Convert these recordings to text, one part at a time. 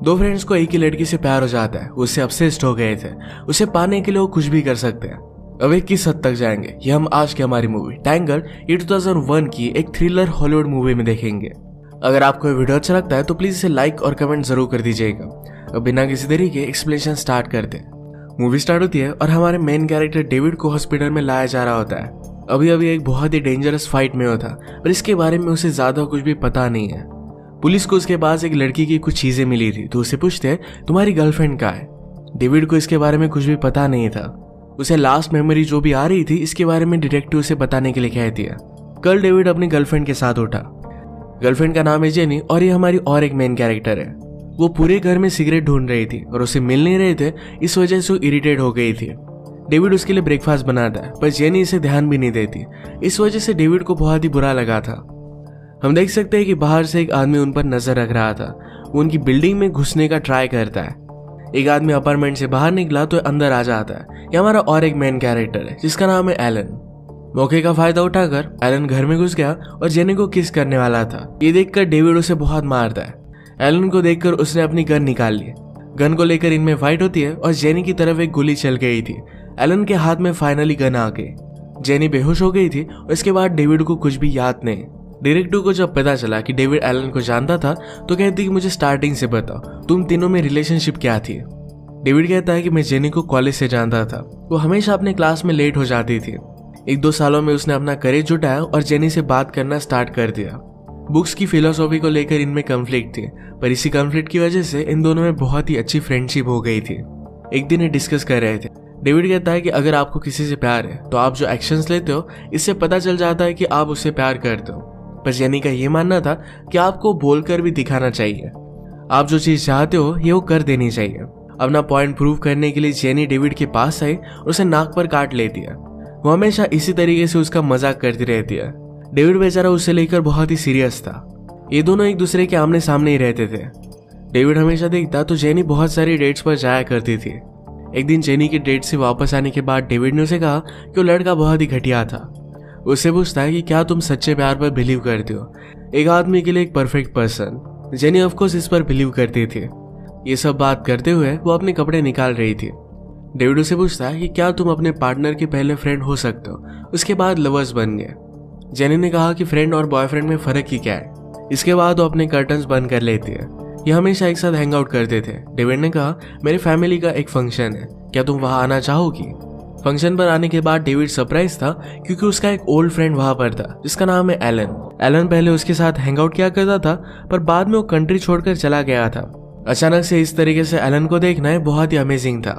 दो फ्रेंड्स को एक ही लड़की से प्यार हो जाता है, उससे ऑब्सेस्ड हो गए थे। उसे पाने के लिए वो कुछ भी कर सकते हैं। अब एक किस हद तक जाएंगे ये हम आज की हमारी मूवी टैंगल ये 2001 की एक थ्रिलर हॉलीवुड मूवी में देखेंगे। अगर आपको ये वीडियो अच्छा लगता है तो प्लीज इसे लाइक और कमेंट जरूर कर दीजिएगा। अब बिना किसी देरी के एक्सप्लेनेशन स्टार्ट करते हैं। मूवी स्टार्ट होती है और हमारे मेन कैरेक्टर डेविड को हॉस्पिटल में लाया जा रहा होता है। अभी अभी एक बहुत ही डेंजरस फाइट में होता, पर इसके बारे में उसे ज्यादा कुछ भी पता नहीं है। पुलिस को उसके पास एक लड़की की कुछ चीजें मिली थी, तो उसे पूछते हैं तुम्हारी गर्लफ्रेंड कहाँ है। डेविड को इसके बारे में कुछ भी पता नहीं था। उसे लास्ट मेमोरी जो भी आ रही थी इसके बारे में डिटेक्टिव उसे बताने के लिए कहती है। कल डेविड अपनी गर्लफ्रेंड के साथ उठा। गर्लफ्रेंड का नाम है जेनी और ये हमारी और एक मेन कैरेक्टर है। वो पूरे घर में सिगरेट ढूंढ रही थी और उसे मिल नहीं रहे थे, इस वजह से वो इरिटेट हो गई थी। डेविड उसके लिए ब्रेकफास्ट बनाता है, पर जेनी इसे ध्यान भी नहीं देती। इस वजह से डेविड को बहुत ही बुरा लगा था। हम देख सकते हैं कि बाहर से एक आदमी उन पर नजर रख रहा था। वो उनकी बिल्डिंग में घुसने का ट्राई करता है। एक आदमी अपार्टमेंट से बाहर निकला तो अंदर आ जाता है। ये हमारा और एक मेन कैरेक्टर है जिसका नाम है एलन। मौके का फायदा उठाकर एलन घर में घुस गया और जेनी को किस करने वाला था। ये देखकर डेविड उसे बहुत मारता है। एलन को देखकर उसने अपनी गन निकाल ली। गन को लेकर इनमें फाइट होती है और जेनी की तरफ एक गोली चल गई थी। एलन के हाथ में फाइनली गन आ गई। जेनी बेहोश हो गई थी और इसके बाद डेविड को कुछ भी याद नहीं। डायरेक्टर को जब पता चला कि डेविड एलन को जानता था तो कहती कि मुझे स्टार्टिंग से बताओ तुम तीनों में रिलेशनशिप क्या थी। डेविड कहता है कि मैं जेनी को कॉलेज से जानता था। वो हमेशा अपने क्लास में लेट हो जाती थी। 1-2 सालों में उसने अपना करेज जुटाया और जेनी से बात करना स्टार्ट कर दिया। बुक्स की फिलोसॉफी को लेकर इनमें कॉन्फ्लिक्ट थी, पर इसी कॉन्फ्लिक्ट की वजह से इन दोनों में बहुत ही अच्छी फ्रेंडशिप हो गई थी। एक दिन ये डिस्कस कर रहे थे। डेविड कहता है कि अगर आपको किसी से प्यार है तो आप जो एक्शंस लेते हो इससे पता चल जाता है कि आप उससे प्यार करते हो। पर जेनी का ये मानना था कि आपको बोलकर भी दिखाना चाहिए। आप जो चीज चाहते हो ये वो कर देनी चाहिए। अपना पॉइंट प्रूव करने के लिए जेनी डेविड के पास आई और उसे नाक पर काट लेती है। वो हमेशा इसी तरीके से उसका मजाक करती रहती है। डेविड बेचारा उसे लेकर बहुत ही सीरियस था। ये दोनों एक दूसरे के आमने सामने ही रहते थे। डेविड हमेशा देखता तो जेनी बहुत सारी डेट्स पर जाया करती थी। एक दिन जेनी की डेट से वापस आने के बाद डेविड ने उसे कहा कि वो लड़का बहुत ही घटिया था। उससे पूछता है कि क्या तुम सच्चे प्यार पर बिलीव करते हो, एक आदमी के लिए एक perfect person. Jenny of course इस पर बिलीव करती थी। ये सब बात करते हुए वो अपने कपड़े निकाल रही थी। डेविड उसे पूछता है कि क्या तुम अपने पार्टनर के पहले फ्रेंड हो सकते हो, उसके बाद लवर्स बन गए। जेनी ने कहा कि फ्रेंड और बॉयफ्रेंड में फर्क ही क्या है। इसके बाद वो अपने कर्टन्स बंद कर लेती है। ये हमेशा एक साथ हैंग आउट करते थे। डेविड ने कहा मेरी फैमिली का एक फंक्शन है, क्या तुम वहां आना चाहोगी। फंक्शन पर आने के बाद डेविड सरप्राइज था क्योंकि उसका एक ओल्ड फ्रेंड वहां पर था जिसका नाम है एलन। एलन पहले उसके साथ हैंग आउट किया करता था, पर बाद में वो कंट्री छोड़कर चला गया था। अचानक से इस तरीके से एलन को देखना है बहुत ही अमेजिंग था।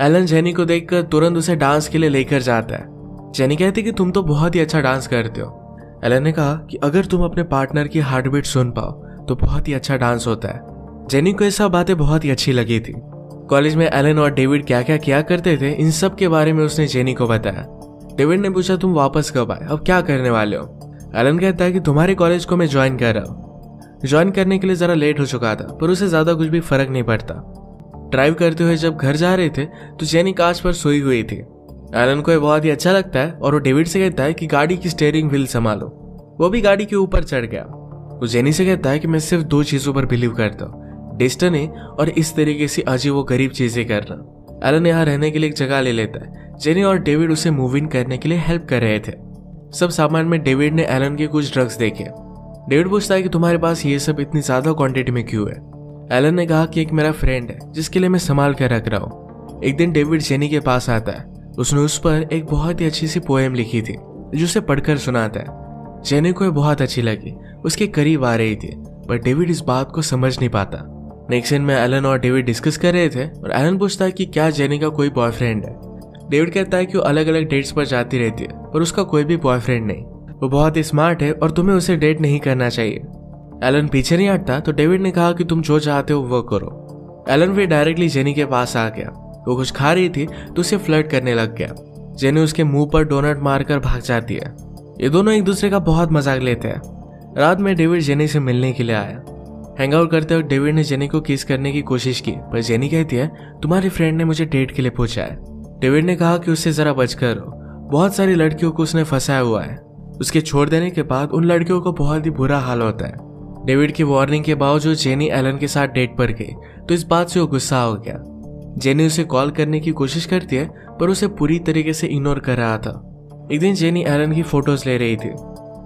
एलन जेनी को देखकर तुरंत उसे डांस के लिए लेकर जाता है। जेनी कहती कि तुम तो बहुत ही अच्छा डांस करते हो। एलन ने कहा कि अगर तुम अपने पार्टनर की हार्ट बीट सुन पाओ तो बहुत ही अच्छा डांस होता है। जेनी को ये सब बातें बहुत ही अच्छी लगी थी। कॉलेज में एलन और डेविड क्या क्या किया करते थे इन सब के बारे में उसने जेनी को बताया। डेविड ने पूछा तुम वापस कब आए, अब क्या करने वाले हो। एलन कहता है कि तुम्हारे कॉलेज को मैं ज्वाइन कर रहा हूँ। ज्वाइन करने के लिए जरा लेट हो चुका था, पर उसे ज्यादा कुछ भी फर्क नहीं पड़ता। ड्राइव करते हुए जब घर जा रहे थे तो जेनी कांच पर सोई हुई थी। एलन को ये बहुत ही अच्छा लगता है और वो डेविड से कहता है कि गाड़ी की स्टीयरिंग व्हील संभालो। वो भी गाड़ी के ऊपर चढ़ गया। वो जेनी से कहता है कि मैं सिर्फ 2 चीजों पर बिलीव करता हूँ, डेस्टिनी और इस तरीके से अजीब वो गरीब चीजें करना। एलन यहाँ रहने के लिए एक जगह ले लेता है। जेनी और डेविड उसे मूव इन करने के लिए हेल्प कर रहे थे। सब सामान में डेविड ने एलन के कुछ ड्रग्स देखे। डेविड पूछता है कि तुम्हारे पास ये सब इतनी ज्यादा क्वांटिटी में क्यों है। एलन ने कहा कि एक मेरा फ्रेंड है जिसके लिए मैं संभाल कर रख रहा हूँ। एक दिन डेविड जेनी के पास आता है। उसने उस पर एक बहुत ही अच्छी सी पोएम लिखी थी जो उसे पढ़कर सुनाता है। जेनी को ये बहुत अच्छी लगी, उसके करीब आ रही थी, पर डेविड इस बात को समझ नहीं पाता। नेक्स्ट सीन में एलन और डेविड डिस्कस कर रहे थे और एलन पूछता है कि क्या जेनी का कोई बॉयफ्रेंड है। डेविड कहता है कि वो अलग अलग डेट्स पर जाती रहती है, पर उसका कोई भी बॉयफ्रेंड नहीं। वो बहुत ही स्मार्ट है और तुम्हें उसे डेट नहीं करना चाहिए। एलन पीछे नहीं हटता तो डेविड ने कहा कि तुम जो चाहते हो वो करो। एलन फिर डायरेक्टली जेनी के पास आ गया। वो कुछ खा रही थी तो उसे फ्लर्ट करने लग गया। जेनी उसके मुंह पर डोनट मारकर भाग जाती है। ये दोनों एक दूसरे का बहुत मजाक लेते हैं। रात में डेविड जेनी से मिलने के लिए आया। हैंग आउट करते वक्त डेविड ने जेनी को किस करने की कोशिश की, पर जेनी कहती है तुम्हारी फ्रेंड ने मुझे डेट के लिए पूछा है। डेविड ने कहा कि उससे जरा बचकर रहो, बहुत सारी लड़कियों को उसने फंसाया हुआ है। उसके छोड़ देने के बाद उन लड़कियों को बहुत ही बुरा हाल होता है। डेविड की वार्निंग के बावजूद जेनी एलन के साथ डेट पर गई तो इस बात से वो गुस्सा हो गया। जेनी उसे कॉल करने की कोशिश करती है पर उसे पूरी तरीके से इग्नोर कर रहा था। एक दिन जेनी एलन की फोटोज ले रही थी।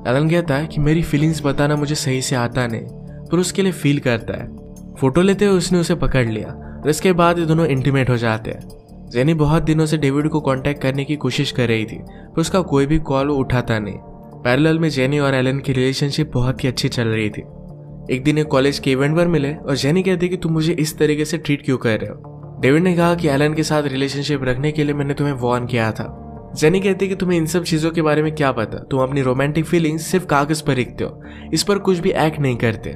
एलन कहता है कि मेरी फीलिंग्स बताना मुझे सही से आता नहीं, पर उसके लिए फील करता है। फोटो लेते हुए उसने उसे पकड़ लिया और इसके बाद ये दोनों इंटीमेट हो जाते हैं। जेनी बहुत दिनों से डेविड को कांटेक्ट करने की कोशिश कर रही थी पर उसका कोई भी कॉल वो उठाता नहीं। पैरेलल में जेनी और एलन की रिलेशनशिप बहुत ही अच्छी चल रही थी। एक दिन एक कॉलेज के इवेंट पर मिले और जेनी कहती कि तुम मुझे इस तरीके से ट्रीट क्यों कर रहे हो। डेविड ने कहा कि एलन के साथ रिलेशनशिप रखने के लिए मैंने तुम्हें वार्न किया था। जेनी कहती कि तुम्हें इन सब चीजों के बारे में क्या पता, तुम अपनी रोमांटिक फीलिंग्स सिर्फ कागज पर लिखते हो, इस पर कुछ भी एक्ट नहीं करते।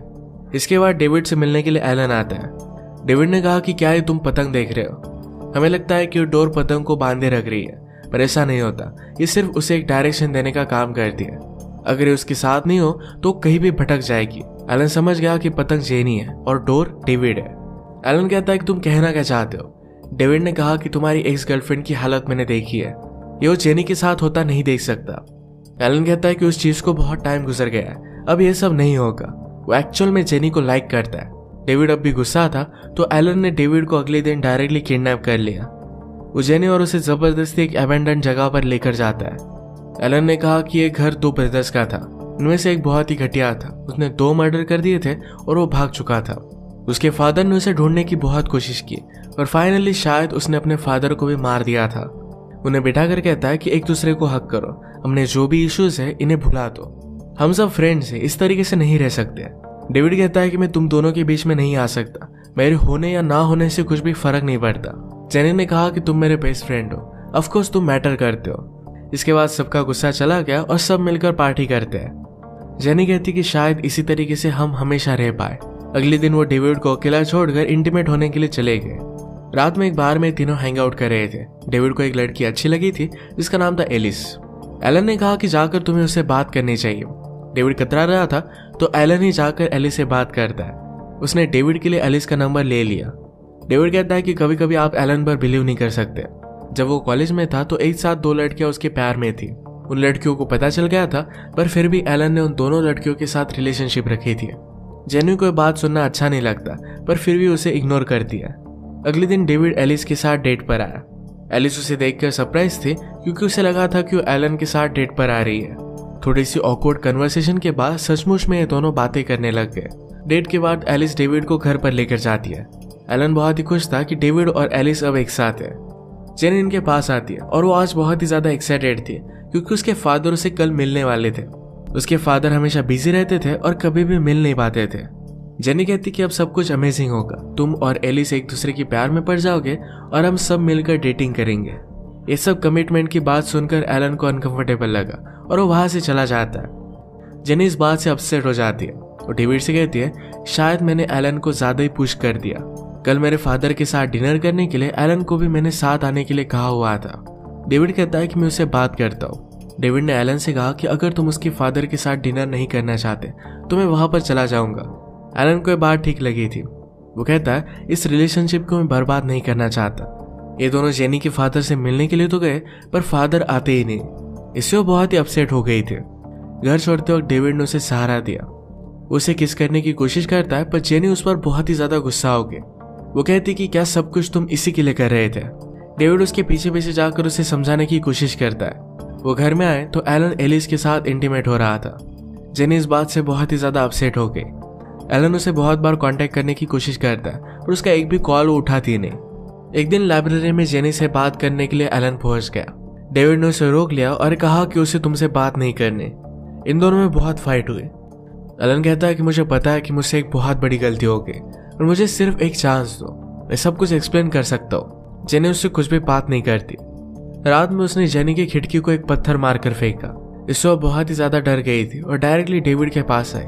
इसके बाद डेविड से मिलने के लिए एलन आता है। डेविड ने कहा कि क्या ये तुम पतंग देख रहे हो? हमें लगता है कि डोर पतंग को बांधे रख रही है, पर ऐसा नहीं होता। ये सिर्फ उसे एक डायरेक्शन देने का काम करती है। अगर ये उसके साथ नहीं हो तो कहीं भी भटक जाएगी। एलन समझ गया कि पतंग जेनी है और डोर डेविड है। एलन कहता है कि तुम कहना क्या चाहते हो? डेविड ने कहा कि तुम्हारी एक्स गर्लफ्रेंड की हालत मैंने देखी है, ये वो जेनी के साथ होता नहीं देख सकता। एलन कहता है कि उस चीज को बहुत टाइम गुजर गया है, अब ये सब नहीं होगा। वो एक्चुअल में जेनी को लाइक करता है। डेविड अब भी गुस्सा था तो एलन ने डेविड को अगले दिन डायरेक्टली किडनैप कर लिया। वो जेनी और उसे जबरदस्ती एक अबैंडन जगह पर लेकर जाता है। एलन ने कहा कि ये घर 2 ब्रदर्स का था, उनमें से एक बहुत ही घटिया था। उसने 2 मर्डर कर दिए थे और वो भाग चुका था। उसके फादर ने उसे ढूंढने की बहुत कोशिश की और फाइनली शायद उसने अपने फादर को भी मार दिया था। उन्हें बिठाकर कहता है कि एक दूसरे को हक करो, हमने जो भी इश्यूज है इन्हें भुला दो, हम सब फ्रेंड्स हैं, इस तरीके से नहीं रह सकते। डेविड कहता है कि मैं तुम दोनों के बीच में नहीं आ सकता, मेरे होने या ना होने से कुछ भी फर्क नहीं पड़ता। जेनी ने कहा कि तुम मेरे बेस्ट फ्रेंड हो, ऑफ कोर्स तुम मैटर करते हो। इसके बाद सबका गुस्सा चला गया और सब मिलकर पार्टी करते हैं। जेनी कहती कि शायद इसी तरीके से हम हमेशा रह पाए। अगले दिन वो डेविड को अकेला छोड़कर इंटीमेट होने के लिए चले गए। रात में एक बार में तीनों हैंग आउट कर रहे थे। डेविड को एक लड़की अच्छी लगी थी जिसका नाम था एलिस। एलन ने कहा कि जाकर तुम्हें उससे बात करनी चाहिए। डेविड कतरा रहा था तो एलन ही जाकर एलिस से बात करता है। उसने डेविड के लिए एलिस का नंबर ले लिया। डेविड कहता है कि कभी कभी आप एलन पर बिलीव नहीं कर सकते। जब वो कॉलेज में था तो एक साथ 2 लड़कियां उसके प्यार में थी। उन लड़कियों को पता चल गया था, पर फिर भी एलन ने उन दोनों लड़कियों के साथ रिलेशनशिप रखी थी। जेनी को बात सुनना अच्छा नहीं लगता, पर फिर भी उसे इग्नोर करती है। अगले दिन डेविड एलिस के साथ डेट पर आया। एलिस उसे देखकर सरप्राइज थी क्योंकि उसे लगा था कि वो एलन के साथ डेट पर आ रही है। थोड़ी सी ऑकवर्ड कन्वर्सेशन के बाद सचमुच में ये दोनों बातें करने लग गए। डेट के बाद एलिस डेविड को घर पर लेकर जाती है। एलन बहुत ही खुश था कि डेविड और एलिस अब एक साथ है। जेनी इनके पास आती है और वो आज बहुत ही ज्यादा एक्साइटेड थी क्योंकि उसके फादर उसे कल मिलने वाले थे। उसके फादर हमेशा बिजी रहते थे और कभी भी मिल नहीं पाते थे। जेनी कहती कि अब सब कुछ अमेजिंग होगा, तुम और एलिस एक दूसरे के प्यार में पड़ जाओगे और हम सब मिलकर डेटिंग करेंगे। ये सब कमिटमेंट की बात सुनकर एलन को अनकंफर्टेबल लगा और वो वहां से चला जाता है। जेनी इस बात से अपसेट हो जाती है और डेविड से कहती है शायद मैंने एलन को ज्यादा ही पुश कर दिया। कल मेरे फादर के साथ डिनर करने के लिए एलन को भी मैंने साथ आने के लिए कहा हुआ था। डेविड कहता है कि मैं उससे बात करता हूँ। डेविड ने एलन से कहा कि अगर तुम उसके फादर के साथ डिनर नहीं करना चाहते तो मैं वहां पर चला जाऊंगा। एलन को यह बात ठीक लगी थी। वो कहता है इस रिलेशनशिप को मैं बर्बाद नहीं करना चाहता। ये दोनों जेनी के फादर से मिलने के लिए तो गए पर फादर आते ही नहीं। इससे वो बहुत ही अपसेट हो गई थी। घर छोड़ते वक्त डेविड ने उसे सहारा दिया। उसे किस करने की कोशिश करता है पर जेनी उस पर बहुत ही ज्यादा गुस्सा हो गई। वो कहती कि क्या सब कुछ तुम इसी के लिए कर रहे थे। डेविड उसके पीछे पीछे जाकर उसे समझाने की कोशिश करता है। वो घर में आए तो एलन एलिस के साथ इंटीमेट हो रहा था। जेनी इस बात से बहुत ही ज्यादा अपसेट हो गई। एलन उसे बहुत बार कांटेक्ट करने की कोशिश करता है पर उसका एक भी कॉल वो उठाती नहीं। एक दिन लाइब्रेरी में जेनी से बात करने के लिए एलन पहुंच गया। डेविड ने उसे रोक लिया और कहा कि उसे तुमसे बात नहीं करनी। इन दोनों में बहुत फाइट हुई। एलन कहता है कि मुझे पता है कि मुझसे एक बहुत बड़ी गलती हो गई और मुझे सिर्फ एक चांस दो, मैं सब कुछ एक्सप्लेन कर सकता हूँ। जेनी उससे कुछ भी बात नहीं करती। रात में उसने जेनी की खिड़की को एक पत्थर मारकर फेंका। इससे वो बहुत ही ज्यादा डर गई थी और डायरेक्टली डेविड के पास आई।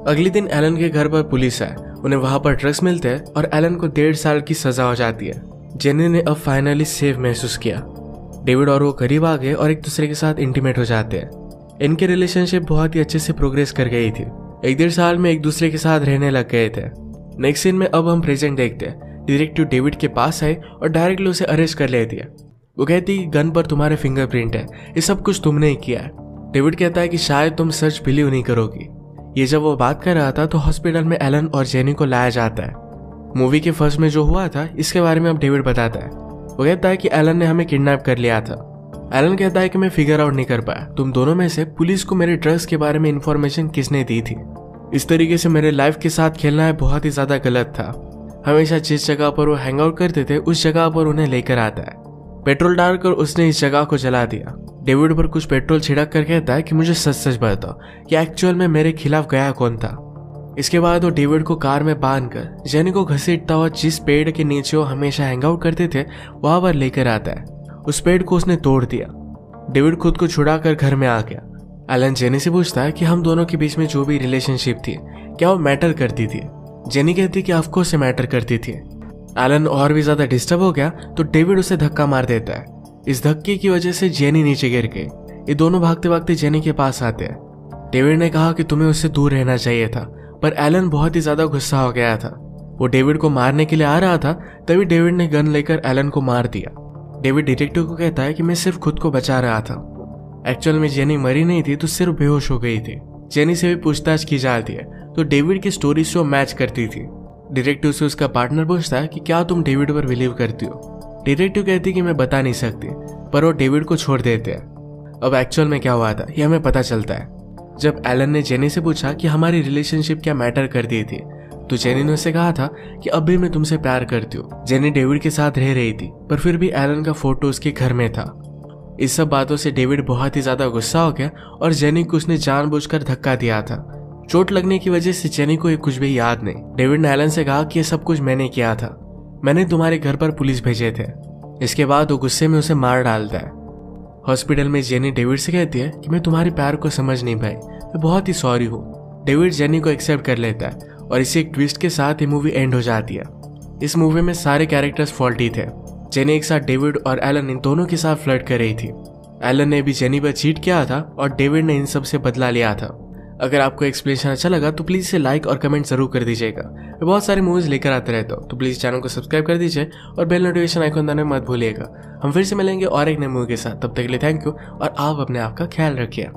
अगले दिन एलन के घर पर पुलिस आए। उन्हें वहां पर ड्रग्स मिलते हैं और एलन को 1.5 साल की सजा हो जाती है। जेनी ने अब फाइनली सेफ महसूस किया। डेविड और वो करीब आ गए और एक दूसरे के साथ इंटीमेट हो जाते हैं। इनके रिलेशनशिप बहुत ही अच्छे से प्रोग्रेस कर गई थी। 1.5 साल में एक दूसरे के साथ रहने लग गए थे। नेक्स्ट सीन में अब हम प्रेजेंट देखते हैं। डिटेक्टिव डेविड के पास आई और डायरेक्टली उसे अरेस्ट कर लेती है। वो कहती है गन पर तुम्हारे फिंगरप्रिंट है, ये सब कुछ तुमने ही किया है। डेविड कहता है कि शायद तुम सच बिलीव नहीं करोगी, ये जब वो बात कर रहा था तो हॉस्पिटल में एलन और जेनी को लाया जाता है। मूवी के फर्स्ट में जो हुआ था इसके बारे में अब डेविड बताता है। वो कहता है कि एलन ने हमें किडनैप कर लिया था। एलन कहता है कि मैं फिगर आउट नहीं कर पाया तुम दोनों में से पुलिस को मेरे ड्रग्स के बारे में इंफॉर्मेशन किसने दी थी। इस तरीके से मेरे लाइफ के साथ खेलना है बहुत ही ज्यादा गलत था। हमेशा जिस जगह पर वो हैंग आउट करते थे उस जगह पर उन्हें लेकर आता है। पेट्रोल डालकर उसने इस जगह को जला दिया। डेविड पर कुछ पेट्रोल छिड़क कर कहता है कि मुझे सच सच बताओ कि एक्चुअल में मेरे खिलाफ गया कौन था। इसके बाद वो डेविड को कार में बांधकर जेनी को घसीटता हुआ जिस पेड़ के नीचे वो हमेशा हैंग आउट करते थे वहां पर लेकर आता है। उस पेड़ को उसने तोड़ दिया। डेविड खुद को छुड़ाकर घर में आ गया। एलन जेनी से पूछता है कि हम दोनों के बीच में जो भी रिलेशनशिप थी क्या वो मैटर करती थी। जेनी कहती कि ऑफ कोर्स से मैटर करती थी। एलन और भी ज्यादा डिस्टर्ब हो गया तो डेविड उसे धक्का मार देता है। इस धक्के की वजह से जेनी नीचे गिर गई। ये दोनों भागते भागते जेनी के पास आते हैं। डेविड ने कहा कि तुम्हें उससे दूर रहना चाहिए था, पर एलन बहुत ही ज्यादा गुस्सा हो गया था। वो डेविड को मारने के लिए आ रहा था तभी डेविड ने गन लेकर एलन को मार दिया। डेविड डिटेक्टिव को कहता है कि मैं सिर्फ खुद को बचा रहा था। एक्चुअल में जेनी मरी नहीं थी तो सिर्फ बेहोश हो गई थी। जेनी से भी पूछताछ की जाती है तो डेविड की स्टोरी से वो मैच करती थी। डिटेक्टिव से उसका पार्टनर पूछता है कि क्या तुम डेविड पर बिलीव करती हो। डिटेक्टिव कहती कि मैं बता नहीं सकती, पर वो डेविड को छोड़ देते हैं। अब एक्चुअल में क्या हुआ था ये हमें पता चलता है। जब एलन ने जेनी से पूछा कि हमारी रिलेशनशिप क्या मैटर करती थी तो जेनी ने उससे कहा था कि अब भी मैं तुमसे प्यार करती हूँ। जेनी डेविड के साथ रह रही थी पर फिर भी एलन का फोटो उसके घर में था। इस सब बातों से डेविड बहुत ही ज्यादा गुस्सा हो गया और जेनी को उसने जानबूझकर धक्का दिया था। चोट लगने की वजह से जेनी को ये कुछ भी याद नहीं। डेविड ने एलन से कहा कि ये सब कुछ मैंने किया था, मैंने तुम्हारे घर पर पुलिस भेजे थे। इसके बाद वो गुस्से में उसे मार डालता है। हॉस्पिटल में जेनी डेविड से कहती है कि मैं तुम्हारे प्यार को समझ नहीं पाई, मैं बहुत ही सॉरी हूँ। डेविड जेनी को एक्सेप्ट कर लेता है और इसी एक ट्विस्ट के साथ ये मूवी एंड हो जाती है। इस मूवी में सारे कैरेक्टर्स फॉल्टी थे। जेनी एक साथ डेविड और एलन इन दोनों के साथ फ्लर्ट कर रही थी। एलन ने भी जेनी पर चीट किया था और डेविड ने इन सब से बदला लिया था। अगर आपको एक्सप्लेनेशन अच्छा लगा तो प्लीज इसे लाइक और कमेंट जरूर कर दीजिएगा। मैं बहुत सारे मूवीज लेकर आते रहता हूँ तो प्लीज चैनल को सब्सक्राइब कर दीजिए और बेल नोटिफिकेशन आइकन दबाना मत भूलिएगा। हम फिर से मिलेंगे और एक नए मूवी के साथ। तब तक के लिए थैंक यू और आप अपने आप का ख्याल रखिए।